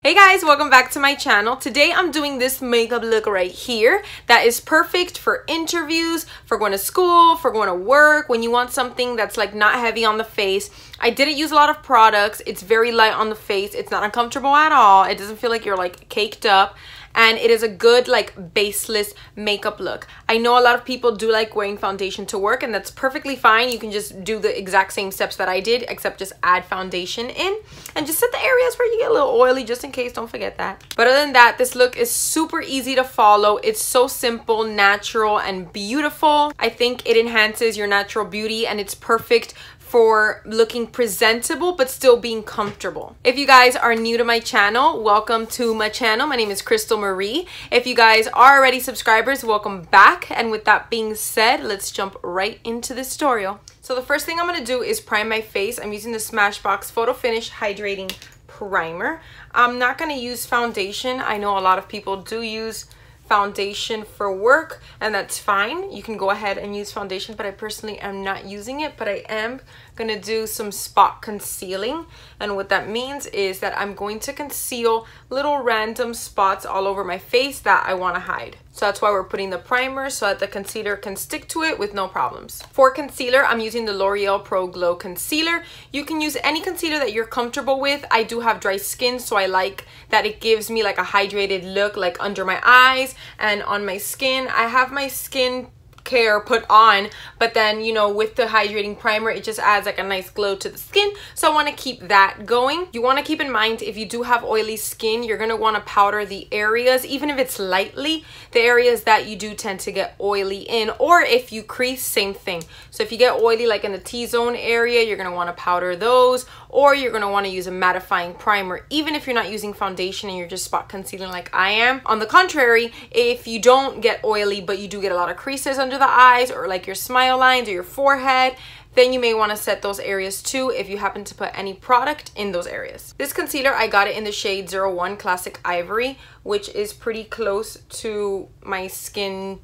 Hey guys, welcome back to my channel. Today I'm doing this makeup look right here that is perfect for interviews, for going to school, for going to work, when you want something that's like not heavy on the face. I didn't use a lot of products. It's very light on the face. It's not uncomfortable at all. It doesn't feel like you're like caked up. And it is a good like baseless makeup look. I know a lot of people do like wearing foundation to work, and that's perfectly fine. You can just do the exact same steps that I did, except just add foundation in and just set the areas where you get a little oily just in case, don't forget that. But other than that, this look is super easy to follow. It's so simple, natural, and beautiful. I think it enhances your natural beauty, and it's perfect for looking presentable but still being comfortable. If you guys are new to my channel, welcome to my channel. My name is Krystal Marie. If you guys are already subscribers, welcome back. And with that being said, let's jump right into this tutorial. So the first thing I'm going to do is prime my face. I'm using the Smashbox Photo Finish Hydrating Primer. I'm not going to use foundation. I know a lot of people do use foundation for work, and that's fine. You can go ahead and use foundation, but I personally am not using it. But I am gonna do some spot concealing, and what that means is that I'm going to conceal little random spots all over my face that I want to hide. So that's why we're putting the primer, so that the concealer can stick to it with no problems. For concealer, I'm using the L'Oreal Pro Glow Concealer. You can use any concealer that you're comfortable with. I do have dry skin, so I like that it gives me like a hydrated look, like under my eyes and on my skin. I have my skin care put on, but then, you know, with the hydrating primer, it just adds like a nice glow to the skin, so I want to keep that going. You want to keep in mind, if you do have oily skin, you're going to want to powder the areas, even if it's lightly, the areas that you do tend to get oily in, or if you crease, same thing. So if you get oily like in the T-zone area, you're going to want to powder those, or you're going to want to use a mattifying primer, even if you're not using foundation and you're just spot concealing like I am. On the contrary, if you don't get oily but you do get a lot of creases under the eyes, or like your smile lines or your forehead, then you may want to set those areas too if you happen to put any product in those areas. This concealer, I got it in the shade 01 Classic Ivory, which is pretty close to my skin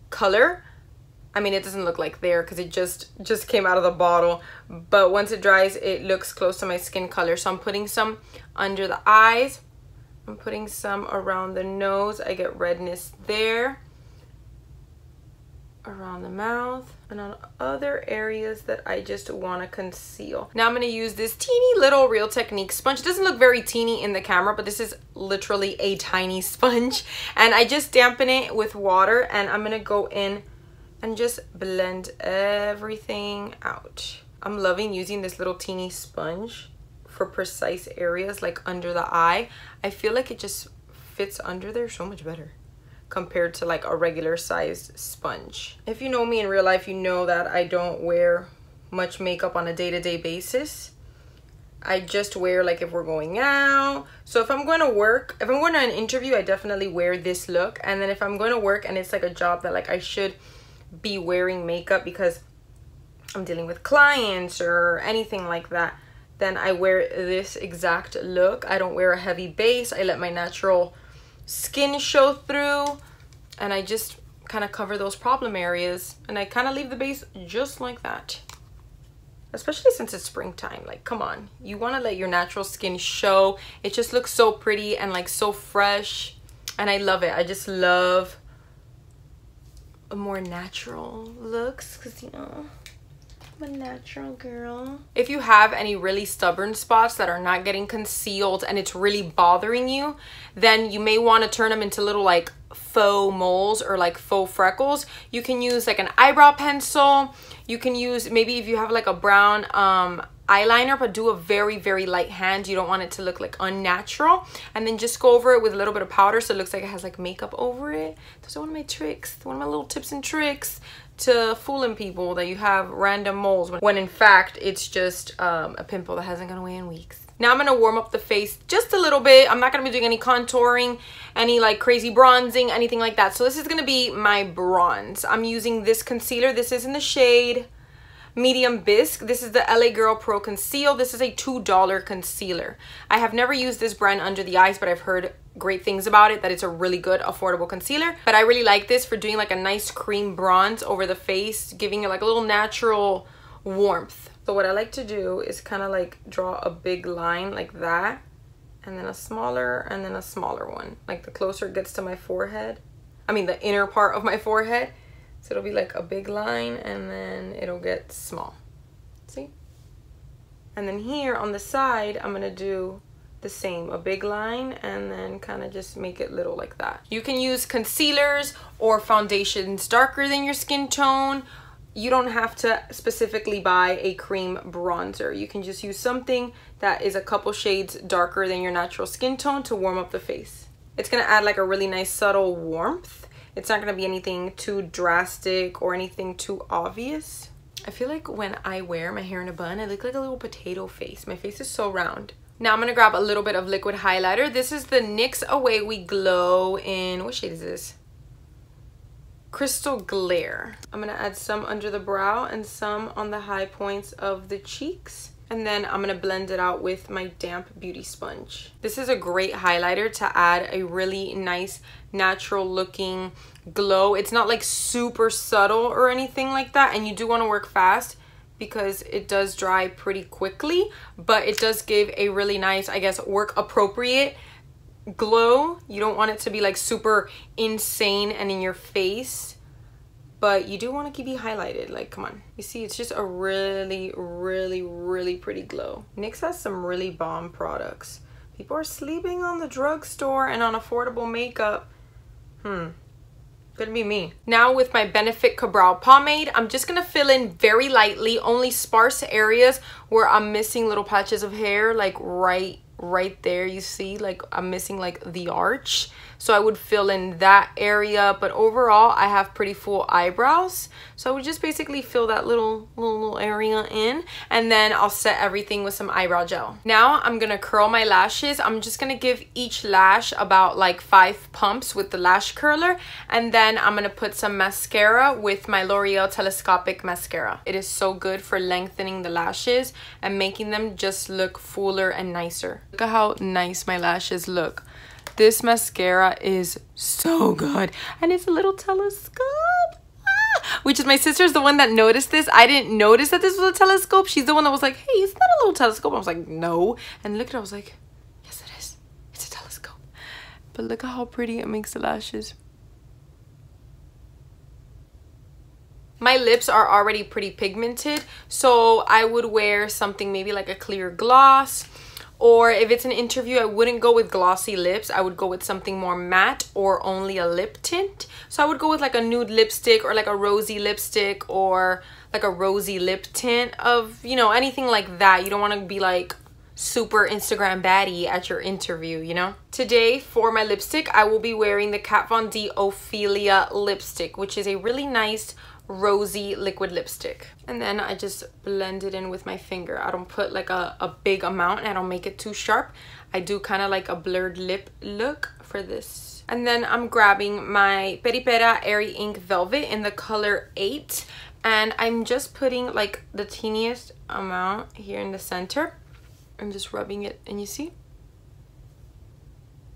color. I mean, it doesn't look like there because it just came out of the bottle, but once it dries, it looks close to my skin color. So I'm putting some under the eyes. I'm putting some around the nose. I get redness there, around the mouth, and on other areas that I just want to conceal. Now I'm going to use this teeny little Real Technique sponge. It doesn't look very teeny in the camera, but this is literally a tiny sponge, and I just dampen it with water, and I'm going to go in and just blend everything out. I'm loving using this little teeny sponge for precise areas like under the eye. I feel like it just fits under there so much better compared to like a regular sized sponge. If you know me in real life, you know that I don't wear much makeup on a day-to-day basis. I just wear like if we're going out. So if I'm going to work, if I'm going to an interview, I definitely wear this look. And then if I'm going to work and it's like a job that like I should be wearing makeup because I'm dealing with clients or anything like that, then I wear this exact look. I don't wear a heavy base. I let my natural skin show through, and I just kind of cover those problem areas, and I kind of leave the base just like that. Especially since it's springtime, like come on, you want to let your natural skin show. It just looks so pretty and like so fresh, and I love it. I just love a more natural looks because, you know, I'm a natural girl. If you have any really stubborn spots that are not getting concealed and it's really bothering you, then you may want to turn them into little like faux moles or like faux freckles. You can use like an eyebrow pencil. You can use, maybe if you have like a brown eyeliner, but do a very, very light hand. You don't want it to look like unnatural. And then just go over it with a little bit of powder so it looks like it has like makeup over it. Those are one of my tricks, one of my little tips and tricks to fooling people that you have random moles when in fact it's just a pimple that hasn't gone away in weeks. Now I'm going to warm up the face just a little bit. I'm not going to be doing any contouring, any like crazy bronzing, anything like that. So this is going to be my bronze. I'm using this concealer. This is in the shade Medium Bisque. This is the LA Girl Pro Conceal. This is a $2 concealer. I have never used this brand under the eyes, but I've heard great things about it, that it's a really good affordable concealer. But I really like this for doing like a nice cream bronze over the face, giving it like a little natural warmth. So what I like to do is kind of like draw a big line like that and then a smaller, and then a smaller one. Like the closer it gets to my forehead, I mean the inner part of my forehead. So it'll be like a big line, and then it'll get small. See? And then here on the side, I'm gonna do the same, a big line, and then kind of just make it little like that. You can use concealers or foundations darker than your skin tone. You don't have to specifically buy a cream bronzer. You can just use something that is a couple shades darker than your natural skin tone to warm up the face. It's gonna add like a really nice subtle warmth. It's not gonna be anything too drastic or anything too obvious. I feel like when I wear my hair in a bun, I look like a little potato face. My face is so round. Now I'm gonna grab a little bit of liquid highlighter. This is the NYX Away We Glow in, what shade is this? Crystal Glare. I'm gonna add some under the brow and some on the high points of the cheeks. And then I'm gonna blend it out with my damp beauty sponge. This is a great highlighter to add a really nice natural looking glow. It's not like super subtle or anything like that, and you do want to work fast because it does dry pretty quickly, but it does give a really nice, I guess, work appropriate glow. You don't want it to be like super insane and in your face, but you do want to keep it highlighted. Like, come on, you see, it's just a really pretty glow. NYX has some really bomb products. People are sleeping on the drugstore and on affordable makeup. Could be me. Now with my Benefit Kabrow pomade, I'm just gonna fill in very lightly, only sparse areas where I'm missing little patches of hair, like right there. You see, like I'm missing like the arch, so I would fill in that area. But overall, I have pretty full eyebrows, so I would just basically fill that little area in, and then I'll set everything with some eyebrow gel. Now I'm gonna curl my lashes. I'm just gonna give each lash about like 5 pumps with the lash curler, and then I'm gonna put some mascara with my L'Oreal Telescopic mascara. It is so good for lengthening the lashes and making them just look fuller and nicer. Look at how nice my lashes look. This mascara is so good, and it's a little telescope. Which is, my sister's the one that noticed this. I didn't notice that this was a telescope. She's the one that was like, hey, isn't that a little telescope? I was like, no. And look at it, I was like, yes it is. It's a telescope. But look at how pretty it makes the lashes. My lips are already pretty pigmented, so I would wear something maybe like a clear gloss. Or if it's an interview, I wouldn't go with glossy lips. I would go with something more matte or only a lip tint. So I would go with like a nude lipstick or like a rosy lipstick or like a rosy lip tint of, you know, anything like that. You don't want to be like super Instagram baddie at your interview, you know? Today for my lipstick, I will be wearing the Kat Von D Ophelia lipstick, which is a really nice rosy liquid lipstick. And then I just blend it in with my finger. I don't put like a big amount, and I don't make it too sharp. I do kind of like a blurred lip look for this. And then I'm grabbing my Pera Airy Ink Velvet in the color 8, and I'm just putting like the teeniest amount here in the center. I'm just rubbing it, and you see?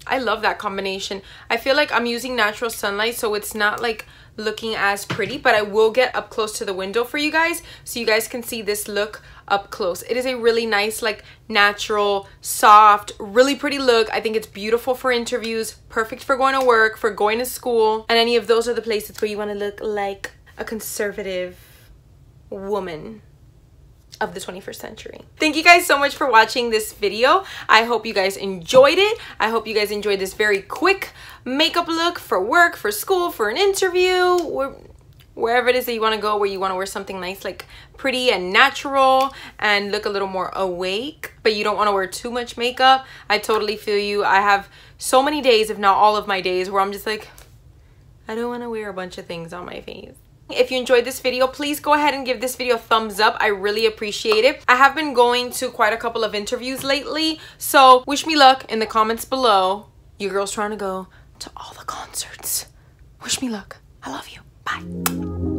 I love that combination. I feel like I'm using natural sunlight, so it's not like looking as pretty, but I will get up close to the window for you guys so you guys can see this look up close. It is a really nice, like natural, soft, really pretty look. I think it's beautiful for interviews, perfect for going to work, for going to school, and any of those are the places where you want to look like a conservative woman of the 21st century. Thank you guys so much for watching this video. I hope you guys enjoyed it. I hope you guys enjoyed this very quick makeup look for work, for school, for an interview, wherever it is that you want to go, where you want to wear something nice, like pretty and natural and look a little more awake, but you don't want to wear too much makeup. I totally feel you. I have so many days, if not all of my days, where I'm just like, I don't want to wear a bunch of things on my face. If you enjoyed this video, please go ahead and give this video a thumbs up. I really appreciate it. I have been going to quite a couple of interviews lately, so wish me luck in the comments below. Your girl's trying to go to all the concerts. Wish me luck. I love you. Bye.